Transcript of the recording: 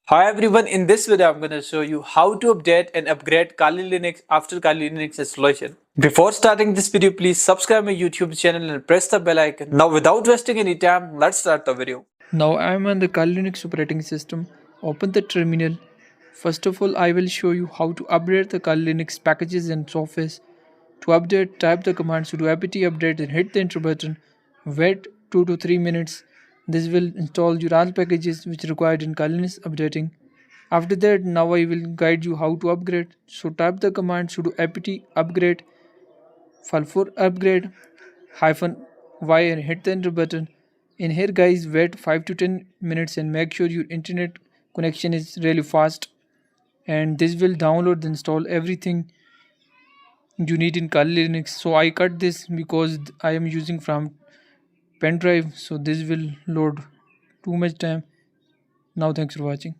Hi everyone, in this video I'm going to show you how to update and upgrade Kali Linux after Kali Linux installation. Before starting this video, please subscribe my YouTube channel and press the bell icon. Now without wasting any time, let's start the video. Now I am on the Kali Linux operating system. Open the terminal. First of all, I will show you how to update the Kali Linux packages and software. To update, type the command sudo apt update and hit the enter button. Wait 2 to 3 minutes. This will install your all packages which required in Kali Linux updating. After that, now I will guide you how to upgrade. So type the command sudo apt upgrade file for upgrade hyphen y and hit the enter button. In here guys, wait 5 to 10 minutes and make sure your internet connection is really fast, and this will download and install everything you need in Kali Linux. So I cut this because I am using from pen drive, so this will load too much time. Now thanks for watching.